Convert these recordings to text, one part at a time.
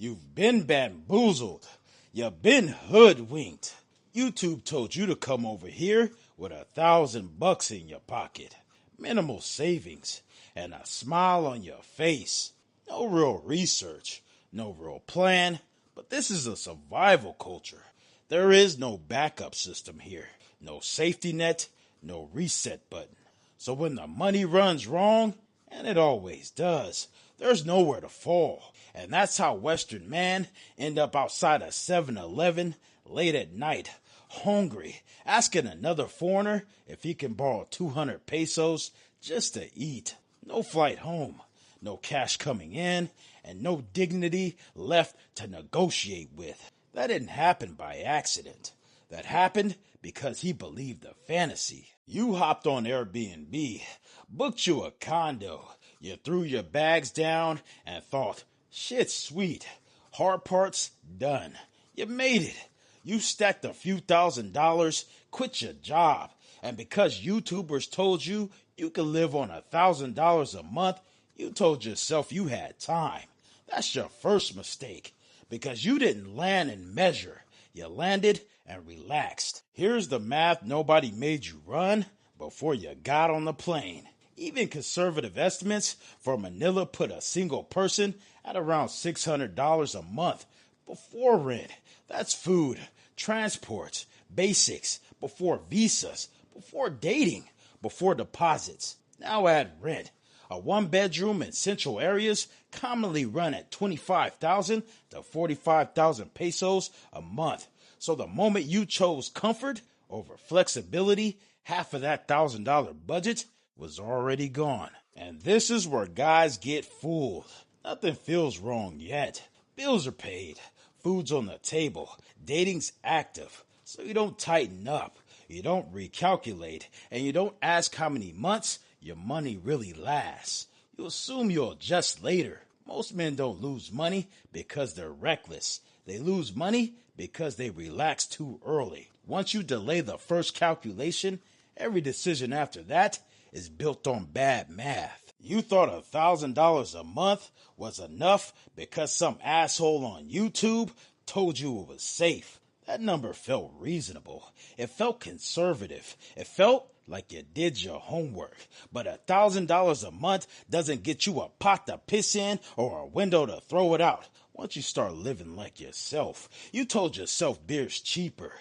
You've been bamboozled. You've been hoodwinked. YouTube told you to come over here with $1,000 in your pocket, minimal savings, and a smile on your face. No real research, no real plan, but this is a survival culture. There is no backup system here, no safety net, no reset button. So when the money runs wrong, and it always does, there's nowhere to fall. And that's how Western man end up outside a 7-Eleven late at night, hungry, asking another foreigner if he can borrow 200 pesos just to eat. No flight home, no cash coming in, and no dignity left to negotiate with. That didn't happen by accident. That happened because he believed the fantasy. You hopped on Airbnb, booked you a condo, you threw your bags down and thought, shit's sweet, hard parts done. You made it. You stacked a few $1,000s, quit your job, and because YouTubers told you you could live on $1,000 a month, you told yourself you had time. That's your first mistake, because you didn't land and measure. You landed and relaxed. Here's the math nobody made you run before you got on the plane. Even conservative estimates for Manila put a single person at around $600 a month before rent. That's food, transport, basics, before visas, before dating, before deposits. Now add rent. A one-bedroom in central areas commonly run at 25,000 to 45,000 pesos a month. So the moment you chose comfort over flexibility, half of that $1,000 budget was already gone. And this is where guys get fooled. Nothing feels wrong yet. Bills are paid. Food's on the table. Dating's active. So you don't tighten up. You don't recalculate. And you don't ask how many months your money really lasts. You assume you'll adjust later. Most men don't lose money because they're reckless. They lose money because they relax too early. Once you delay the first calculation, every decision after that is built on bad math. You thought $1,000 a month was enough because some asshole on YouTube told you it was safe. That number felt reasonable. It felt conservative. It felt like you did your homework. But $1,000 a month doesn't get you a pot to piss in or a window to throw it out. Once you start living like yourself, you told yourself beer's cheaper,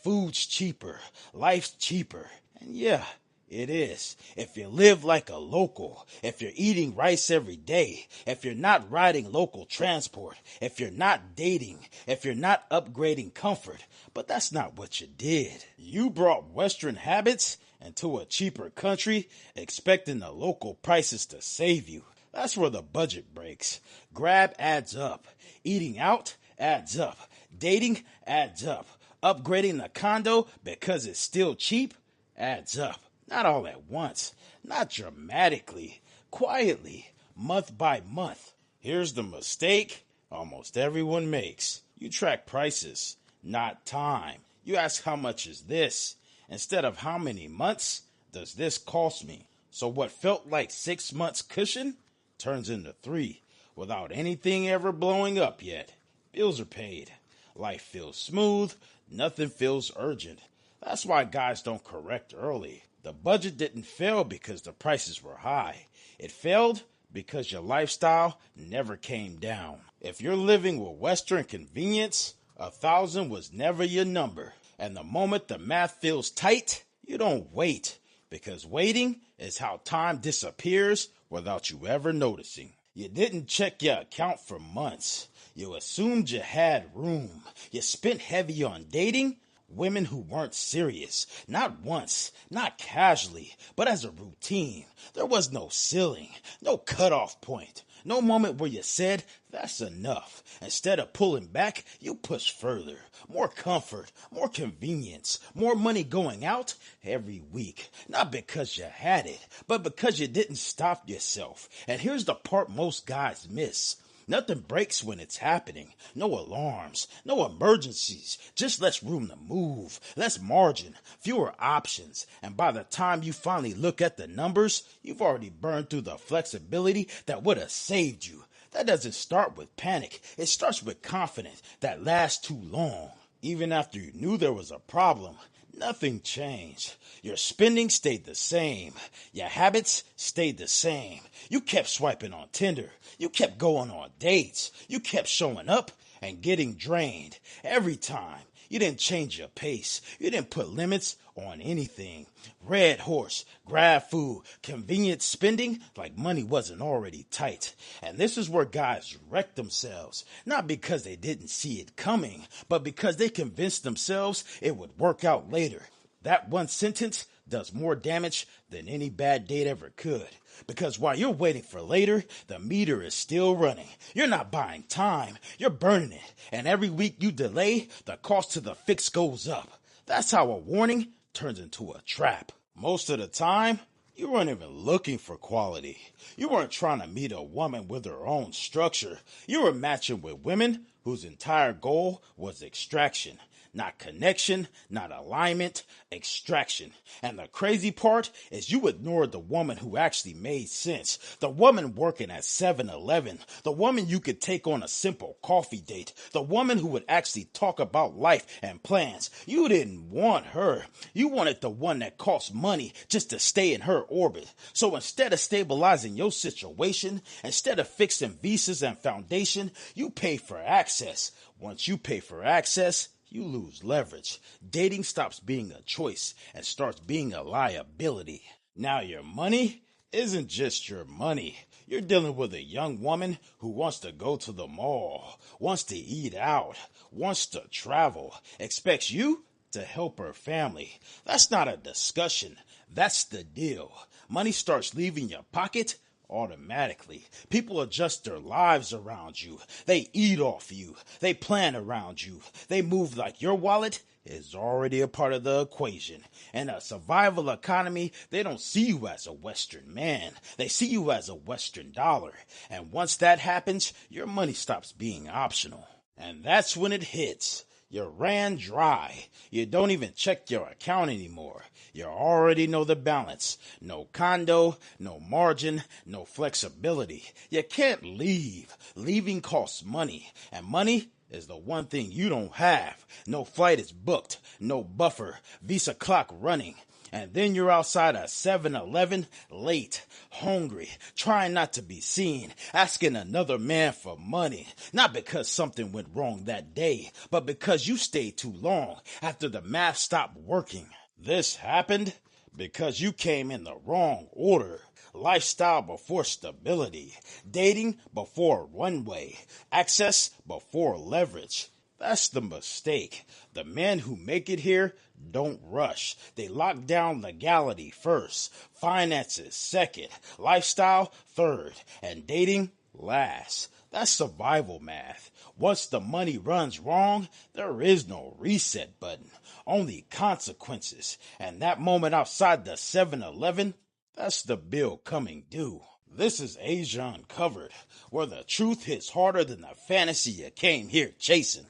food's cheaper, life's cheaper. And yeah, it is. If you live like a local, if you're eating rice every day, if you're not riding local transport, if you're not dating, if you're not upgrading comfort. But that's not what you did. You brought Western habits into a cheaper country, expecting the local prices to save you. That's where the budget breaks. Grab adds up. Eating out adds up. Dating adds up. Upgrading the condo because it's still cheap adds up. Not all at once, not dramatically, quietly, month by month. Here's the mistake almost everyone makes. You track prices, not time. You ask how much is this, instead of how many months does this cost me. So what felt like 6 months cushion turns into 3, without anything ever blowing up yet. Bills are paid. Life feels smooth. Nothing feels urgent. That's why guys don't correct early. The budget didn't fail because the prices were high. It failed because your lifestyle never came down. If you're living with Western convenience, 1,000 was never your number. And the moment the math feels tight, you don't wait. Because waiting is how time disappears without you ever noticing. You didn't check your account for months. You assumed you had room. You spent heavy on dating women who weren't serious. Not once, not casually, but as a routine. There was no ceiling, no cutoff point. No moment where you said, that's enough. Instead of pulling back, you push further. More comfort, more convenience, more money going out every week. Not because you had it, but because you didn't stop yourself. And here's the part most guys miss. Nothing breaks when it's happening. No alarms, no emergencies, just less room to move, less margin, fewer options. And by the time you finally look at the numbers, you've already burned through the flexibility that would have saved you. That doesn't start with panic. It starts with confidence that lasts too long. Even after you knew there was a problem, nothing changed. Your spending stayed the same. Your habits stayed the same. You kept swiping on Tinder. You kept going on dates. You kept showing up and getting drained every time. You didn't change your pace. You didn't put limits on anything. Red horse, grab food, convenient spending like money wasn't already tight. And this is where guys wreck themselves. Not because they didn't see it coming, but because they convinced themselves it would work out later. That one sentence does more damage than any bad date ever could. Because while you're waiting for later, the meter is still running. You're not buying time, you're burning it. And every week you delay, the cost to the fix goes up. That's how a warning turns into a trap. Most of the time, you weren't even looking for quality. You weren't trying to meet a woman with her own structure. You were matching with women whose entire goal was extraction. Not connection, not alignment, extraction. And the crazy part is you ignored the woman who actually made sense. The woman working at 7-Eleven. The woman you could take on a simple coffee date. The woman who would actually talk about life and plans. You didn't want her. You wanted the one that cost money just to stay in her orbit. So instead of stabilizing your situation, instead of fixing visas and foundation, you pay for access. Once you pay for access, you lose leverage. Dating stops being a choice and starts being a liability. Now your money isn't just your money. You're dealing with a young woman who wants to go to the mall, wants to eat out, wants to travel, expects you to help her family. That's not a discussion. That's the deal. Money starts leaving your pocket automatically. People adjust their lives around you. They eat off you. They plan around you. They move like your wallet is already a part of the equation. In a survival economy, they don't see you as a Western man. They see you as a Western dollar. And once that happens, your money stops being optional. And that's when it hits. You ran dry. You don't even check your account anymore. You already know the balance. No condo, no margin, no flexibility. You can't leave. Leaving costs money. And money is the one thing you don't have. No flight is booked. No buffer. Visa clock running. And then you're outside a 7-Eleven, late, hungry, trying not to be seen, asking another man for money. Not because something went wrong that day, but because you stayed too long after the math stopped working. This happened because you came in the wrong order. Lifestyle before stability. Dating before runway. Access before leverage. That's the mistake. The men who make it here don't rush. They lock down legality first, finances second, lifestyle third, and dating last. That's survival math. Once the money runs wrong, there is no reset button, only consequences. And that moment outside the 7-Eleven, that's the bill coming due. This is Asia Uncovered, where the truth hits harder than the fantasy you came here chasing.